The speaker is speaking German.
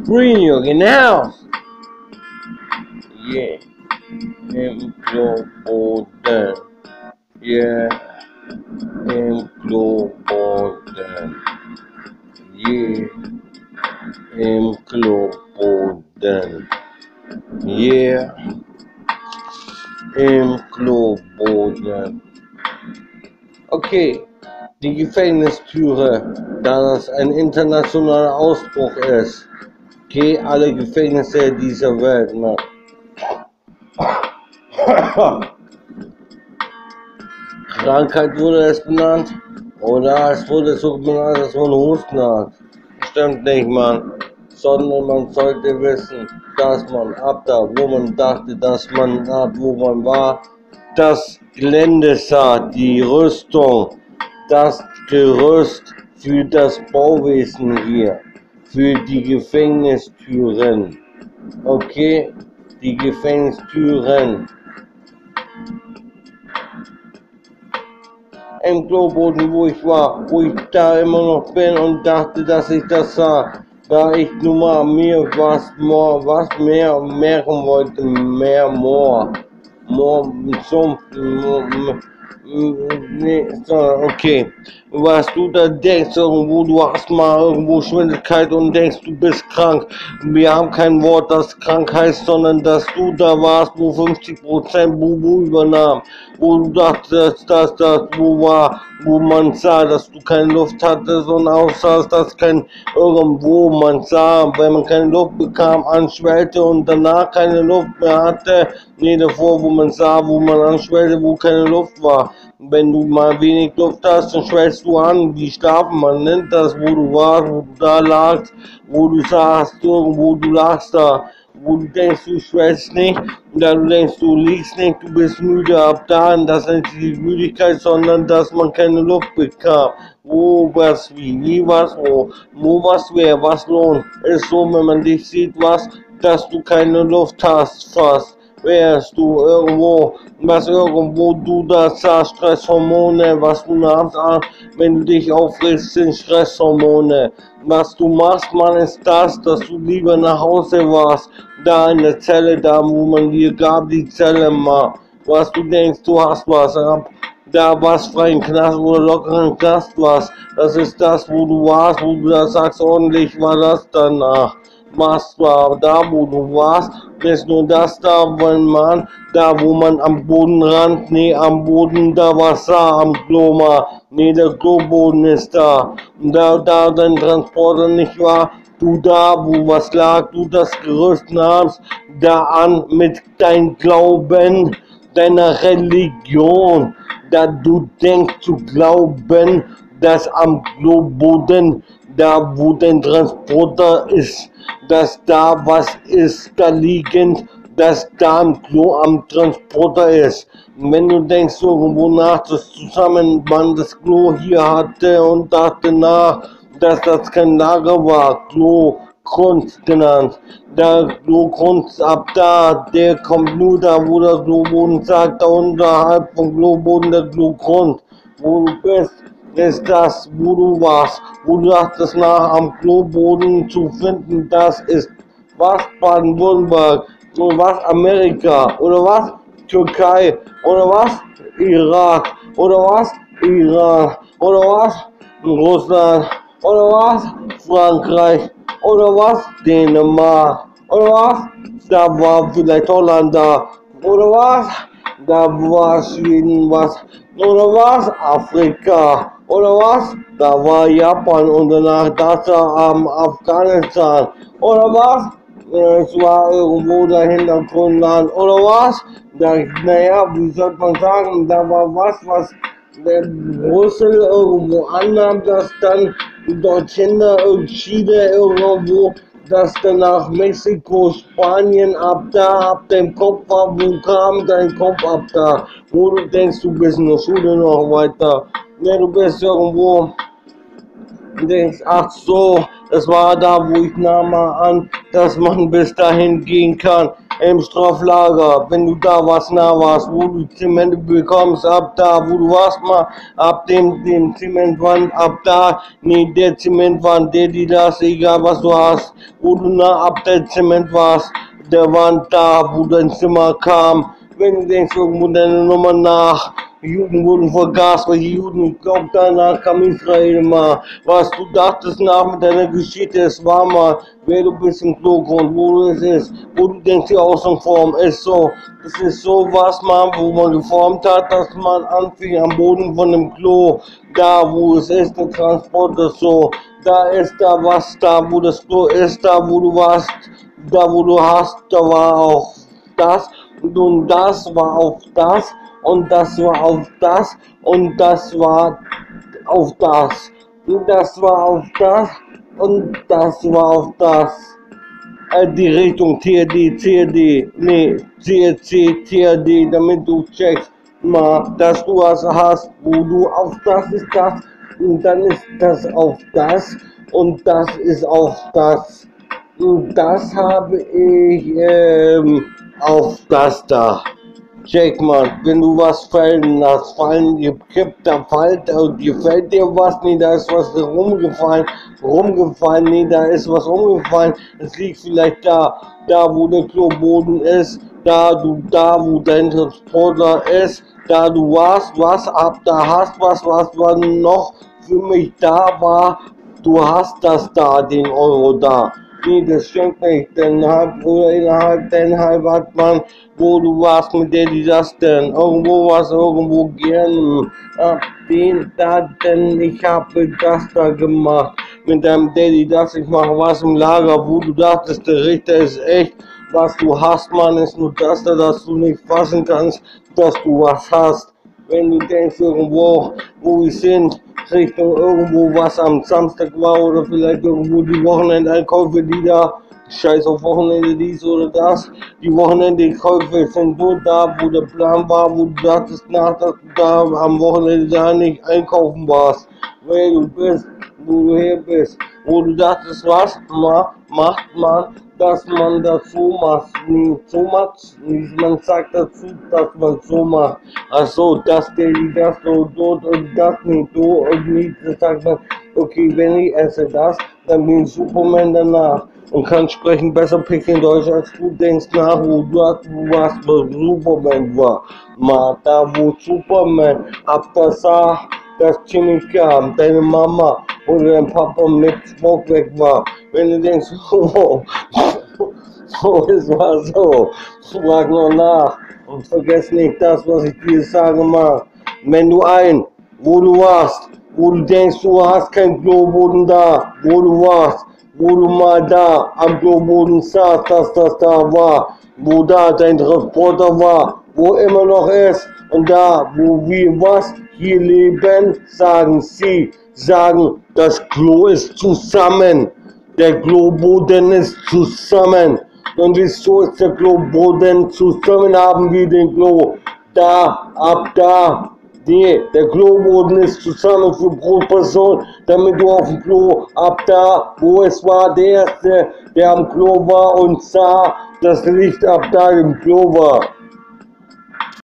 Brinio, genau. Yeah. Im Kloboden. Yeah. Im Kloboden. Yeah. Im Kloboden. Yeah. Im Kloboden. Okay. Die Gefängnistüre, da das ein internationaler Ausbruch ist. Okay, alle Gefängnisse dieser Welt, ne? Krankheit wurde es benannt, oder es wurde so benannt, dass man Husten hat. Stimmt nicht, Mann. Sondern man sollte wissen, dass man ab da, wo man dachte, dass man ab, wo man war, das Gelände sah, die Rüstung, das Gerüst für das Bauwesen hier, für die Gefängnistüren. Okay, die Gefängnistüren. Im Kloboden, wo ich war, wo ich da immer noch bin und dachte, dass ich das sah, da ich nun mal mir was mehr merken wollte, nee, okay. Was du da denkst, irgendwo, du hast mal irgendwo Schwindelkeit und denkst, du bist krank. Wir haben kein Wort, das krank heißt, sondern dass du da warst, wo 50% Bubu übernahm. Wo du dachtest, dass das wo war, wo man sah, dass du keine Luft hattest und aussahst, dass kein irgendwo man sah, wenn man keine Luft bekam, anschwellte und danach keine Luft mehr hatte. Nee, davor, wo man sah, wo man anschwellte, wo keine Luft war. Wenn du mal wenig Luft hast, dann schwellst du an, wie schlafen, man nennt das, wo du warst, wo du da lagst, wo du saßt, irgendwo du lagst da, wo du denkst, du schwellst nicht, da du denkst, du liegst nicht, du bist müde, ab da, und das ist nicht die Müdigkeit, sondern dass man keine Luft bekam. Wo, was, wie, was, wo, was, wer, was lohnt. Ist so, wenn man dich sieht, was, dass du keine Luft hast, fast. Wärst du irgendwo, was irgendwo du das sahst, Stresshormone, was du nahmst an, wenn du dich aufregst, sind Stresshormone. Was du machst, Mann, ist das, dass du lieber nach Hause warst, da in der Zelle, da wo man dir gab, die Zelle mal. Was du denkst, du hast was, da was freien Knast oder lockeren Knast was, das ist das, wo du warst, wo du da sagst, ordentlich war das danach. Was war da, wo du warst, ist nur das da, wenn man, da wo man am Boden rand, nee, am Boden, da was sah, am Kloma, nee, der Kloboden ist da, da dein Transporter nicht war, du da, wo was lag, du das Gerüst nahmst, da an mit dein Glauben, deiner Religion, da du denkst zu glauben, dass am Kloboden, da wo dein Transporter ist, dass da was ist, da liegend, dass da am Klo am Transporter ist. Und wenn du denkst irgendwo nach, dass zusammen man das Klo hier hatte und dachte nach, dass das kein Lager war, Klo Kunst genannt. Der Klokunst ab da, der kommt nur da, wo der Kloboden sagt, da unterhalb vom Kloboden der Klokunst, wo du bist. Ist das, wo du warst, wo du dachtest, nach am Kloboden zu finden, das ist was Baden-Württemberg, oder was Amerika, oder was Türkei, oder was Irak, oder was Iran, oder was Russland, oder was Frankreich, oder was Dänemark, oder was, da war vielleicht Holland da, oder was, da war Schweden was, oder was Afrika, oder was, da war Japan und danach das Afghanistan, oder was, es war irgendwo dahinter Grönland, oder was, da, naja, wie soll man sagen, da war was der Brüssel irgendwo annahm, dass dann dorthin da Chile irgendwo, dass dann nach Mexiko, Spanien ab da, ab dem Kopf ab, wo kam dein Kopf ab da, wo du denkst, du bist in der Schule noch weiter, ja, du bist irgendwo, denkst, ach so, das war da, wo ich nahm mal an, dass man bis dahin gehen kann. im Straflager, wenn du da was nah warst, wo du Zemente bekommst, ab da, wo du warst mal, ab dem Zementwand, ab da, nee, der Zementwand, der, die das, egal was du hast, wo du nah ab der Zement warst, der Wand da, wo dein Zimmer kam, wenn du denkst, irgendwo deine Nummer nach, Juden wurden vergast, weil die Juden, ich glaub, danach kam Israel mal. Was du dachtest nach mit deiner Geschichte, es war mal, wer du bist im Klogrund, wo du es ist, wo du denkst, die Außenform ist so. Das ist so was, man, wo man geformt hat, dass man anfing am Boden von dem Klo, da wo es ist, der Transport ist so. Da ist da was, da wo das Klo ist, da wo du warst, da wo du hast, da war auch das und das war auf das. Und das war auf das und das war auf das und das war auf das und das war auf das. Die Richtung TRD, CRD, nee, CRC, TRD, damit du checkst mal, dass du was hast, wo du auf das ist das und dann ist das auf das und das ist auf das. Und das habe ich auf das da. Check mal, wenn du was fallen lässt, fallen dir kippt, da fällt, dir fällt dir was, nee, da ist was rumgefallen, nee, da ist was rumgefallen, es liegt vielleicht da wo der Kloboden ist, da wo dein Transporter ist, da du warst, was ab, da hast was war noch für mich da war, du hast das da, den Euro da. Nee, das stimmt nicht, denn innerhalb hat man, wo du warst mit der, die das denn, irgendwo was, irgendwo gern, den da, denn ich habe das da gemacht, mit deinem Daddy das, ich mache was im Lager, wo du dachtest, der Richter ist echt, was du hast, Mann, ist nur das da, dass du nicht fassen kannst, dass du was hast. Wenn du denkst irgendwo, wo wir sind, Richtung irgendwo was am Samstag war oder vielleicht irgendwo die Wochenendeinkäufe, die da, scheiß auf Wochenende dies oder das, die Wochenendeinkäufe sind nur da, wo der Plan war, wo du dachtest nach, dass du da am Wochenende da nicht einkaufen warst, weil du bist, wo du her bist, wo du dachtest, was macht man, dass man das so macht, nicht so macht, man sagt dazu, dass man so macht, achso, das so, dort und das nicht, so und nicht, das sagt man, okay, wenn ich esse das, dann bin ich Superman danach und kann sprechen besser Pidgin Deutsch, als du denkst nach, wo du warst, wo Superman war, mal da, wo Superman ab das sah, dass Jimmy kam, deine Mama oder dein Papa mit Smoke weg war. Wenn du denkst, es war so, frag noch nach und vergiss nicht das, was ich dir sage, mal. Wenn du wo du warst, wo du denkst, du hast keinen Kloboden da, wo du warst, wo du mal da am Kloboden saßt, dass das da war, wo da dein Transporter war, wo immer noch ist und da, wo wir was hier leben, sagen sie, das Klo ist zusammen, der Kloboden ist zusammen und wieso ist der Kloboden zusammen, haben wir den Klo da, ab da. Nee, der Kloboden ist zusammen für pro Person, damit du auf dem Klo ab da, wo es war, der Erste, der am Klo war und sah, das Licht ab da im Klo war.